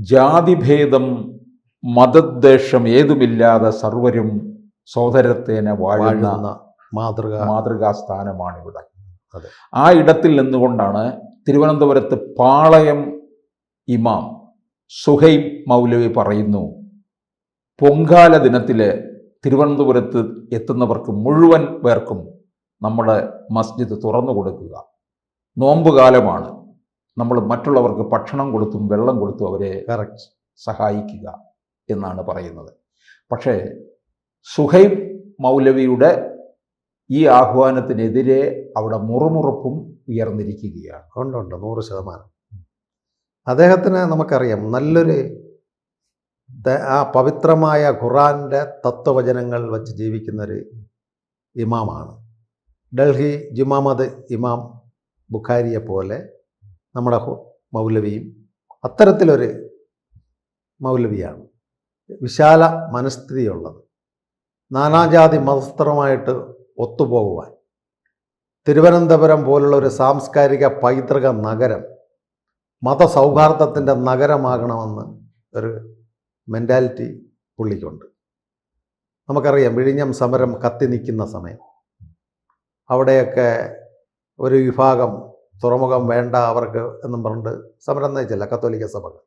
ജാതിഭേദം മതദ്വേഷം ഏതുമില്ലാതെ സർവരും സോദരത്തേന വാഴുന്ന മാതൃകാ സ്ഥാനമാണിവിടെ. ആ ഇടത്തിൽ നിന്നുകൊണ്ടാണ് തിരുവനന്തപുരത്ത് പാളയം ഇമാം സുഹൈബ് മൗലവി പറയുന്നു, പൊങ്കാല ദിനത്തിൽ തിരുവനന്തപുരത്ത് എത്തുന്നവർക്ക് മുഴുവൻ പേർക്കും നമ്മുടെ മസ്ജിദ് തുറന്നു കൊടുക്കുക. നോമ്പുകാലമാണ്, നമ്മൾ മറ്റുള്ളവർക്ക് ഭക്ഷണം കൊടുത്തും വെള്ളം കൊടുത്തും അവരെ സഹായിക്കുക എന്നാണ് പറയുന്നത്. പക്ഷേ സുഹൈബ് മൗലവിയുടെ ഈ ആഹ്വാനത്തിനെതിരെ അവിടെ മുറുമുറുപ്പും ഉയർന്നിരിക്കുകയാണ്. ഉണ്ട് 100%. അദ്ദേഹത്തിന് നമുക്കറിയാം നല്ലൊരു ആ പവിത്രമായ ഖുറാൻ്റെ തത്വവചനങ്ങൾ വച്ച് ജീവിക്കുന്നൊരു ഇമാമാണ്. ഡൽഹി ജുമാമത് ഇമാം ബുഖാരിയെ പോലെ നമ്മുടെ മൗലവിയും അത്തരത്തിലൊരു മൗലവിയാണ്. വിശാല മനസ്ഥിതിയുള്ളത്, നാനാജാതി മതസ്ഥരുമായിട്ട് ഒത്തുപോകുവാൻ, തിരുവനന്തപുരം പോലുള്ള ഒരു സാംസ്കാരിക പൈതൃക നഗരം മതസൗഹാർദ്ദത്തിൻ്റെ നഗരമാകണമെന്ന് ഒരു മെൻറ്റാലിറ്റി പുള്ളിക്കുണ്ട്. നമുക്കറിയാം വിഴിഞ്ഞം സമരം കത്തി നിൽക്കുന്ന സമയം, അവിടെയൊക്കെ ഒരു വിഭാഗം തുറമുഖം വേണ്ട അവർക്ക് എന്നും പറഞ്ഞിട്ട് സമരം നയിച്ചില്ല കത്തോലിക്ക സഭകൾ.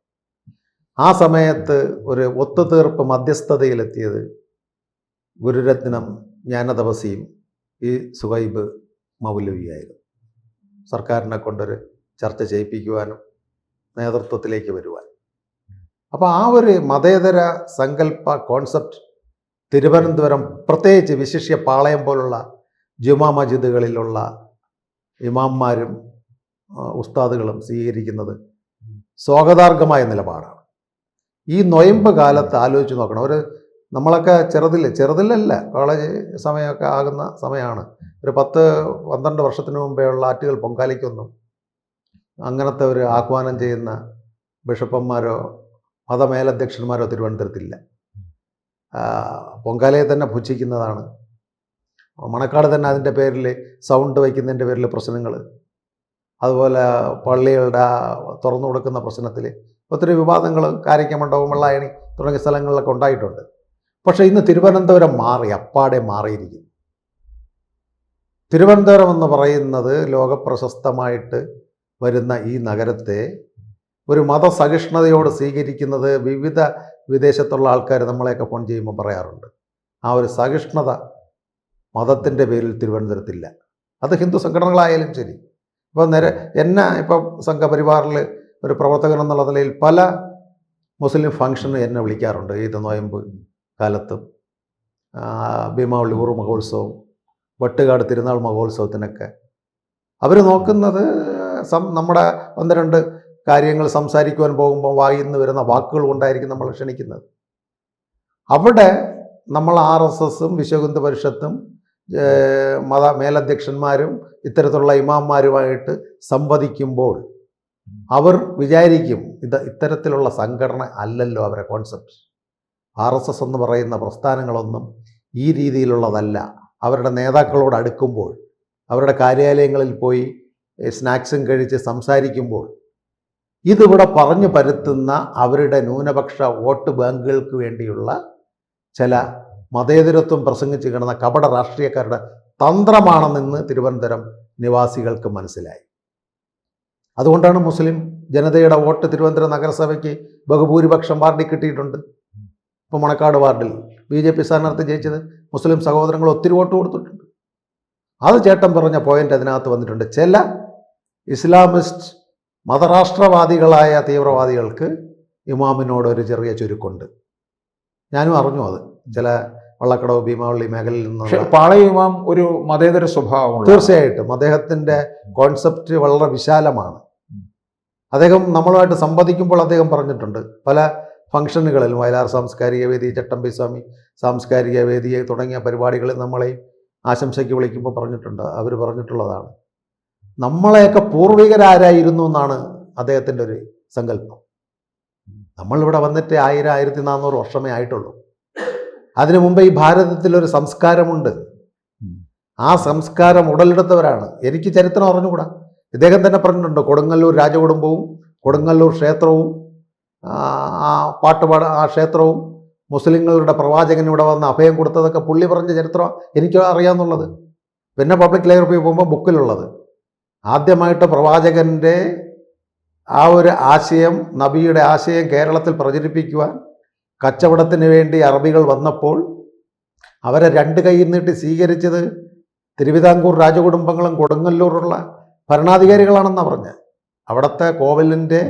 ആ സമയത്ത് ഒരു ഒത്തുതീർപ്പ് മധ്യസ്ഥതയിലെത്തിയത് ഗുരുരത്നം ജ്ഞാനതപസിയും ഈ സുഹൈബ് മൗലവിയായിരുന്നു. സർക്കാരിനെ കൊണ്ടൊരു ചർച്ച ചെയ്യിപ്പിക്കുവാനും നേതൃത്വത്തിലേക്ക് വരുവാൻ. അപ്പോൾ ആ ഒരു മതേതര സങ്കല്പ കോൺസെപ്റ്റ് തിരുവനന്തപുരം, പ്രത്യേകിച്ച് വിശിഷ്യ പാളയം പോലുള്ള ജുമാ മസ്ജിദുകളിലുള്ള ഇമാംമാരും ഉസ്താദുകളും സ്വീകരിക്കുന്നത് സ്വാഗതാർഹമായ നിലപാടാണ്. ഈ നൊയമ്പ് കാലത്ത് ആലോചിച്ച് നോക്കണം. നമ്മളൊക്കെ ചെറുതിലല്ല കോളേജ് സമയമൊക്കെ ആകുന്ന സമയമാണ്. ഒരു 10-12 വർഷത്തിന് മുമ്പേ ഉള്ള ആറ്റുകൾ പൊങ്കാലയ്ക്കൊന്നും അങ്ങനത്തെ ഒരു ആഹ്വാനം ചെയ്യുന്ന ബിഷപ്പന്മാരോ മതമേലധ്യക്ഷന്മാരോ തിരുവനന്തപുരത്തില്ല. പൊങ്കാലയെ തന്നെ പുച്ഛിക്കുന്നതാണ്. മണക്കാട് തന്നെ അതിൻ്റെ പേരിൽ സൗണ്ട് വയ്ക്കുന്നതിൻ്റെ പേരിൽ പ്രശ്നങ്ങൾ, അതുപോലെ പള്ളികളുടെ തുറന്നു കൊടുക്കുന്ന പ്രശ്നത്തിൽ ഒത്തിരി വിവാദങ്ങൾ കാരിക്കമണ്ഡപം, വെള്ളായണി തുടങ്ങിയ സ്ഥലങ്ങളിലൊക്കെ ഉണ്ടായിട്ടുണ്ട്. പക്ഷേ ഇന്ന് തിരുവനന്തപുരം അപ്പാടെ മാറിയിരിക്കുന്നു. തിരുവനന്തപുരം എന്ന് പറയുന്നത് ലോകപ്രശസ്തമായിട്ട് വരുന്ന ഈ നഗരത്തെ ഒരു മതസഹിഷ്ണുതയോട് സ്വീകരിക്കുന്നത് വിവിധ വിദേശത്തുള്ള ആൾക്കാർ നമ്മളെയൊക്കെ ഫോൺ ചെയ്യുമ്പോൾ പറയാറുണ്ട്. ആ ഒരു സഹിഷ്ണുത മതത്തിൻ്റെ പേരിൽ തിരുവനന്തപുരത്തില്ല. അത് ഹിന്ദു സംഘടനകളായാലും ശരി. ഇപ്പോൾ ഇപ്പം സംഘപരിവാറിൽ ഒരു പ്രവർത്തകൻ എന്നുള്ള നിലയിൽ പല മുസ്ലിം ഫംഗ്ഷന് എന്നെ വിളിക്കാറുണ്ട്. ഈദ് നോയമ്പ് കാലത്തും ഭീമാവള്ളി ഊർ മഹോത്സവം, വട്ടുകാട് തിരുനാൾ മഹോത്സവത്തിനൊക്കെ അവർ നോക്കുന്നത് നമ്മുടെ 1-2 കാര്യങ്ങൾ സംസാരിക്കുവാൻ പോകുമ്പോൾ വായിൽ നിന്ന് വരുന്ന വാക്കുകൾ കൊണ്ടായിരിക്കും നമ്മൾ ക്ഷണിക്കുന്നത്. അവിടെ നമ്മൾ RSSും വിശ്വഹിന്ദു പരിഷത്തും മേലധ്യക്ഷന്മാരും ഇത്തരത്തിലുള്ള ഇമാംമാരുമായിട്ട് സംവദിക്കുമ്പോൾ അവർ വിചാരിക്കും ഇത്തരത്തിലുള്ള സംഘടന അല്ലല്ലോ അവരെ കോൺസെപ്റ്റ്. RSS എന്ന് പറയുന്ന പ്രസ്ഥാനങ്ങളൊന്നും ഈ രീതിയിലുള്ളതല്ല. അവരുടെ നേതാക്കളോട് അടുക്കുമ്പോൾ, അവരുടെ കാര്യാലയങ്ങളിൽ പോയി സ്നാക്സും കഴിച്ച് സംസാരിക്കുമ്പോൾ ഇതിവിടെ പറഞ്ഞു പരത്തുന്ന അവരുടെ ന്യൂനപക്ഷ വോട്ട് ബാങ്കുകൾക്ക് വേണ്ടിയുള്ള ചില മതേതരത്വം പ്രസംഗിച്ച് കിടന്ന കപട രാഷ്ട്രീയക്കാരുടെ തന്ത്രമാണെന്ന് തിരുവനന്തപുരം നിവാസികൾക്ക് മനസ്സിലായി. അതുകൊണ്ടാണ് മുസ്ലിം ജനതയുടെ വോട്ട് തിരുവനന്തപുരം നഗരസഭയ്ക്ക് ബഹുഭൂരിപക്ഷം വാർഡിൽ കിട്ടിയിട്ടുണ്ട്. ഇപ്പോൾ മണക്കാട് വാർഡിൽ BJP സ്ഥാനാർത്ഥി ജയിച്ചത് മുസ്ലിം സഹോദരങ്ങൾ ഒത്തിരി വോട്ട് കൊടുത്തിട്ടുണ്ട്. അത് ചേട്ടൻ പറഞ്ഞ പോയിന്റ് അതിനകത്ത് വന്നിട്ടുണ്ട്. ചില ഇസ്ലാമിസ്റ്റ് മതരാഷ്ട്രവാദികളായ തീവ്രവാദികൾക്ക് ഇമാമിനോട് ഒരു ചെറിയ ചുരുക്കുണ്ട്. ഞാനും അറിഞ്ഞു അത്. ചില വള്ളക്കടവ് ഭീമാവള്ളി മേഖലയിൽ നിന്ന് പാളയം ഇമാം ഒരു മതേതര സ്വഭാവം. തീർച്ചയായിട്ടും അദ്ദേഹത്തിൻ്റെ കോൺസെപ്റ്റ് വളരെ വിശാലമാണ്. അദ്ദേഹം നമ്മളുമായിട്ട് സംവദിക്കുമ്പോൾ അദ്ദേഹം പറഞ്ഞിട്ടുണ്ട്, പല ഫംഗ്ഷനുകളിലും വയലാർ സാംസ്കാരിക വേദി, ചട്ടമ്പി സ്വാമി സാംസ്കാരിക വേദി തുടങ്ങിയ പരിപാടികളിൽ നമ്മളെയും ആശംസയ്ക്ക് വിളിക്കുമ്പോൾ അവർ പറഞ്ഞിട്ടുള്ളതാണ്, നമ്മളെയൊക്കെ പൂർവികരാരായിരുന്നു എന്നാണ് അദ്ദേഹത്തിൻ്റെ ഒരു സങ്കല്പം. നമ്മളിവിടെ വന്നിട്ട് 1000-1400 വർഷമേ ആയിട്ടുള്ളൂ. അതിനു മുമ്പ് ഈ ഭാരതത്തിലൊരു സംസ്കാരമുണ്ട്. ആ സംസ്കാരം ഉടലെടുത്തവരാണ്. എനിക്ക് ചരിത്രം അറിഞ്ഞുകൂടാ. ഇദ്ദേഹം തന്നെ പറഞ്ഞിട്ടുണ്ട്, കൊടുങ്ങല്ലൂർ രാജകുടുംബവും കൊടുങ്ങല്ലൂർ ക്ഷേത്രവും ആ പാട്ടുപാട ആ ക്ഷേത്രവും മുസ്ലിങ്ങളുടെ പ്രവാചകൻ ഇവിടെ വന്ന് അഭയം കൊടുത്തതൊക്കെ പുള്ളി പറഞ്ഞ ചരിത്രം എനിക്ക് അറിയാമെന്നുള്ളത്. പിന്നെ പബ്ലിക് ലൈബ്രറി പോകുമ്പോൾ ബുക്കിലുള്ളത് ആദ്യമായിട്ട് പ്രവാചകൻ്റെ ആ ഒരു ആശയം, നബിയുടെ ആശയം കേരളത്തിൽ പ്രചരിപ്പിക്കുവാൻ കച്ചവടത്തിന് വേണ്ടി അറബികൾ വന്നപ്പോൾ അവരെ രണ്ട് കൈ നീട്ടി സ്വീകരിച്ചത് തിരുവിതാംകൂർ രാജകുടുംബങ്ങളും കൊടുങ്ങല്ലൂരുള്ള ഭരണാധികാരികളാണെന്നാണ് പറഞ്ഞത്. അവിടുത്തെ കോവിലിൻ്റെ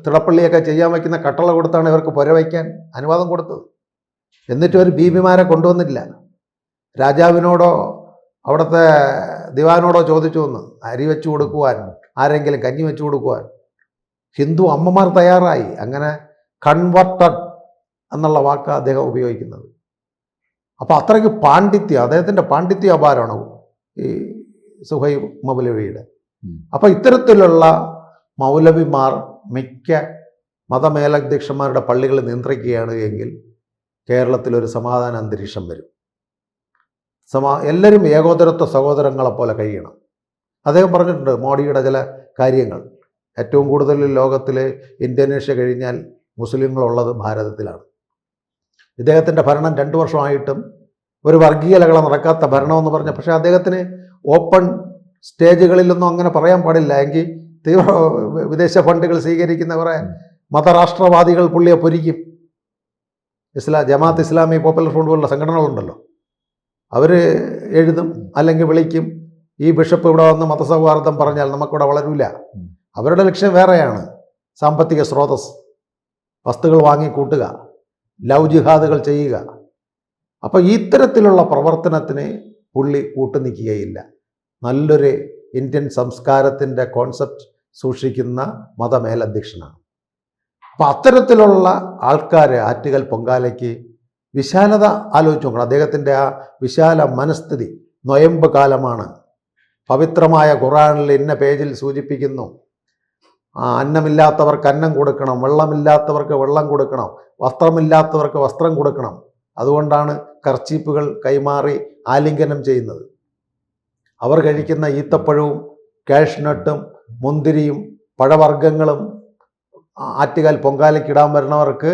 തിടപ്പള്ളിയൊക്കെ ചെയ്യാൻ വയ്ക്കുന്ന കട്ടള കൊടുത്താണ് ഇവർക്ക് പുര വയ്ക്കാൻ അനുവാദം കൊടുത്തത്. എന്നിട്ടും ഒരു ബീബിമാരെ കൊണ്ടുവന്നില്ല. രാജാവിനോടോ അവിടുത്തെ ദിവാനോടോ ചോദിച്ചു വന്ന് അരി വെച്ചു കൊടുക്കുവാൻ, ആരെങ്കിലും കഞ്ഞി വെച്ചു കൊടുക്കുവാൻ ഹിന്ദു അമ്മമാർ തയ്യാറായി. അങ്ങനെ കൺവെർട്ടഡ് എന്നുള്ള വാക്ക് അദ്ദേഹം ഉപയോഗിക്കുന്നത്. അപ്പോൾ അത്രയ്ക്ക് പാണ്ഡിത്യം, അദ്ദേഹത്തിൻ്റെ പാണ്ഡിത്യം അപാരമാണ് ഈ സുഹൈബ് മൗലവിയുടെ. അപ്പോൾ ഇത്തരത്തിലുള്ള മൗലവിമാർ മിക്ക മതമേലധ്യക്ഷന്മാരുടെ പള്ളികൾ നിയന്ത്രിക്കുകയാണ് എങ്കിൽ കേരളത്തിലൊരു സമാധാന അന്തരീക്ഷം വരും. എല്ലാവരും ഏകോദരത്വ സഹോദരങ്ങളെപ്പോലെ കഴിയണം. അദ്ദേഹം പറഞ്ഞിട്ടുണ്ട് മോഡിയുടെ ചില കാര്യങ്ങൾ. ഏറ്റവും കൂടുതൽ ലോകത്തിൽ ഇന്തോനേഷ്യ കഴിഞ്ഞാൽ മുസ്ലിങ്ങളുള്ളത് ഭാരതത്തിലാണ്. ഇദ്ദേഹത്തിൻ്റെ ഭരണം 2 വർഷമായിട്ടും ഒരു വർഗീയ ലഹള നടക്കാത്ത ഭരണമെന്ന് പറഞ്ഞ, പക്ഷേ അദ്ദേഹത്തിന് ഓപ്പൺ സ്റ്റേജുകളിലൊന്നും അങ്ങനെ പറയാൻ പാടില്ല. എങ്കിൽ തീവ്ര വിദേശ ഫണ്ടുകൾ സ്വീകരിക്കുന്ന കുറേ മതരാഷ്ട്രവാദികൾ പുള്ളിയെ പൊരിക്കും. ജമാഅത്ത് ഇസ്ലാമി പോപ്പുലർ ഫ്രണ്ട് പോലുള്ള സംഘടനകളുണ്ടല്ലോ, അവർ എഴുതും അല്ലെങ്കിൽ വിളിക്കും, ഈ ബിഷപ്പ് ഇവിടെ വന്ന് മതസൗഹാർദ്ദം പറഞ്ഞാൽ നമുക്കിവിടെ വളരൂല. അവരുടെ ലക്ഷ്യം വേറെയാണ്. സാമ്പത്തിക സ്രോതസ്, വസ്തുക്കൾ വാങ്ങിക്കൂട്ടുക, ലവ് ജിഹാദുകൾ ചെയ്യുക. അപ്പോൾ ഇത്തരത്തിലുള്ള പ്രവർത്തനത്തിന് പുള്ളി കൂട്ടുനിൽക്കുകയില്ല. നല്ലൊരു ഇന്ത്യൻ സംസ്കാരത്തിൻ്റെ കോൺസെപ്റ്റ് സൂക്ഷിക്കുന്ന മതമേലധ്യക്ഷനാണ്. അപ്പോൾ അത്തരത്തിലുള്ള ആൾക്കാർ ആറ്റുകാൽ പൊങ്കാലയ്ക്ക് വിശാലത ആലോചിച്ച് നോക്കണം. അദ്ദേഹത്തിൻ്റെ ആ വിശാല മനസ്ഥിതി. നൊയമ്പ് കാലമാണ്. പവിത്രമായ ഖുർആനിൽ ഇന്ന പേജിൽ സൂചിപ്പിക്കുന്നു, അന്നമില്ലാത്തവർക്ക് അന്നം കൊടുക്കണം, വെള്ളമില്ലാത്തവർക്ക് വെള്ളം കൊടുക്കണം, വസ്ത്രമില്ലാത്തവർക്ക് വസ്ത്രം കൊടുക്കണം. അതുകൊണ്ടാണ് കർച്ചീപ്പുകൾ കൈമാറി ആലിംഗനം ചെയ്യുന്നത്. അവർ കഴിക്കുന്ന ഈത്തപ്പഴവും കാഷ്നട്ടും മുന്തിരിയും പഴവർഗ്ഗങ്ങളും ആറ്റുകാൽ പൊങ്കാലയ്ക്കിടാൻ വരുന്നവർക്ക്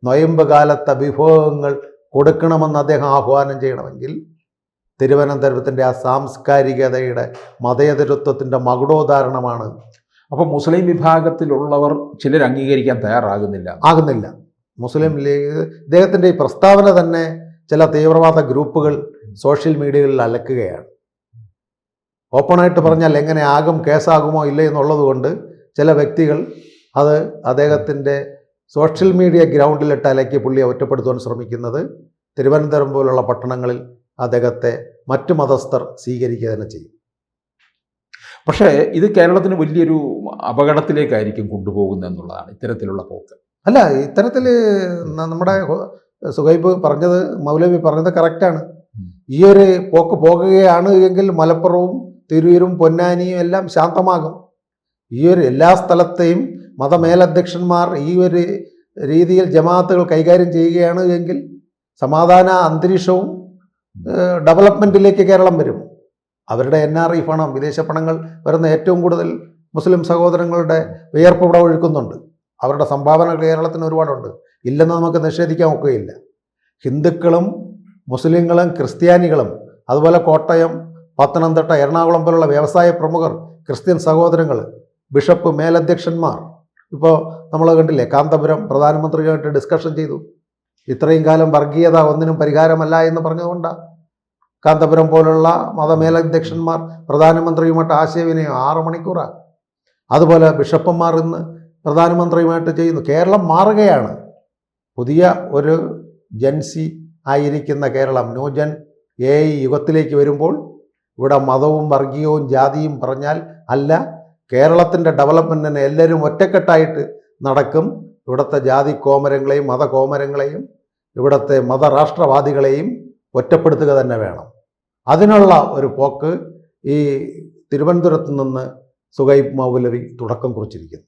നൊയമ്പ് കാലത്തെ വിഭവങ്ങൾ കൊടുക്കണമെന്ന് അദ്ദേഹം ആഹ്വാനം ചെയ്യണമെങ്കിൽ തിരുവനന്തപുരത്തിൻ്റെ ആ സാംസ്കാരികതയുടെ മതേതരത്വത്തിൻ്റെ മകുടോദാഹരണമാണ്. അപ്പോൾ മുസ്ലിം വിഭാഗത്തിലുള്ളവർ ചിലർ അംഗീകരിക്കാൻ ആകുന്നില്ല. മുസ്ലിം ലീഗ് ഇദ്ദേഹത്തിൻ്റെ ഈ പ്രസ്താവന തന്നെ ചില തീവ്രവാദ ഗ്രൂപ്പുകൾ സോഷ്യൽ മീഡിയകളിൽ അലക്കുകയാണ്. ഓപ്പണായിട്ട് പറഞ്ഞാൽ എങ്ങനെ ആകും, കേസാകുമോ ഇല്ല എന്നുള്ളത് കൊണ്ട് ചില വ്യക്തികൾ അത് അദ്ദേഹത്തിൻ്റെ സോഷ്യൽ മീഡിയ ഗ്രൗണ്ടിലിട്ട് അലക്കി പുള്ളിയെ ഒറ്റപ്പെടുത്തുവാൻ ശ്രമിക്കുന്നത് തിരുവനന്തപുരം പോലുള്ള പട്ടണങ്ങളിൽ അദ്ദേഹത്തെ മറ്റു മതസ്ഥർ സ്വീകരിക്കുക തന്നെ ചെയ്യും. പക്ഷേ ഇത് കേരളത്തിന് വലിയൊരു അപകടത്തിലേക്കായിരിക്കും കൊണ്ടുപോകുന്നത് എന്നുള്ളതാണ് ഇത്തരത്തിലുള്ള പോക്ക്. അല്ല, ഇത്തരത്തിൽ നമ്മുടെ സുഹൈബ് പറഞ്ഞത്, മൗലവി പറഞ്ഞത് കറക്റ്റാണ്. ഈ ഒരു പോക്ക് പോകുകയാണ് എങ്കിൽ മലപ്പുറവും തിരൂരും പൊന്നാനിയും എല്ലാം ശാന്തമാകും. ഈ ഒരു എല്ലാ സ്ഥലത്തെയും മതമേലധ്യക്ഷന്മാർ ഈ ഒരു രീതിയിൽ ജമാഅത്തുകൾ കൈകാര്യം ചെയ്യുകയാണ് എങ്കിൽ സമാധാന അന്തരീക്ഷവും ഡെവലപ്മെൻറ്റിലേക്ക് കേരളം വരും. അവരുടെ NRI പണം, വിദേശ പണങ്ങൾ വരുന്ന ഏറ്റവും കൂടുതൽ മുസ്ലിം സഹോദരങ്ങളുടെ വിയർപ്പ് ഇവിടെ ഒഴുക്കുന്നുണ്ട്. അവരുടെ സംഭാവനകൾ കേരളത്തിന് ഒരുപാടുണ്ട്, ഇല്ലെന്ന് നമുക്ക് നിഷേധിക്കാൻ ഒക്കുകയില്ല. ഹിന്ദുക്കളും മുസ്ലിങ്ങളും ക്രിസ്ത്യാനികളും അതുപോലെ കോട്ടയം, പത്തനംതിട്ട, എറണാകുളം പോലുള്ള വ്യവസായ പ്രമുഖർ, ക്രിസ്ത്യൻ സഹോദരങ്ങൾ, ബിഷപ്പ്, മേലധ്യക്ഷന്മാർ, ഇപ്പോൾ നമ്മൾ കണ്ടില്ലേ കാന്തപുരം പ്രധാനമന്ത്രിയുമായിട്ട് ഡിസ്കഷൻ ചെയ്തു. ഇത്രയും കാലം വർഗീയത ഒന്നിനും പരിഹാരമല്ല എന്ന് പറഞ്ഞതുകൊണ്ടാണ് കാന്തപുരം പോലുള്ള മതമേലധ്യക്ഷന്മാർ പ്രധാനമന്ത്രിയുമായിട്ട് ആശയവിനിമയം 6 മണിക്കൂറാണ്. അതുപോലെ ബിഷപ്പന്മാർ ഇന്ന് പ്രധാനമന്ത്രിയുമായിട്ട് ചെയ്യുന്നു. കേരളം മാറുകയാണ്. പുതിയ ഒരു ജൻസി ആയിരിക്കുന്ന കേരളം, ന്യൂജൻ AI യുഗത്തിലേക്ക് വരുമ്പോൾ ഇവിടെ മതവും വർഗീയവും ജാതിയും പറഞ്ഞാൽ അല്ല, കേരളത്തിൻ്റെ ഡെവലപ്മെൻറ്റിന് എല്ലാവരും ഒറ്റക്കെട്ടായിട്ട് നടക്കും. ഇവിടുത്തെ ജാതി കോമരങ്ങളെയും മതകോമരങ്ങളെയും ഇവിടുത്തെ മതരാഷ്ട്രവാദികളെയും ഒറ്റപ്പെടുത്തുക തന്നെ വേണം. അതിനുള്ള ഒരു പോക്ക് ഈ തിരുവനന്തപുരത്ത് നിന്ന് സുഹൈബ് മൗലവി തുടക്കം കുറിച്ചിരിക്കുന്നു.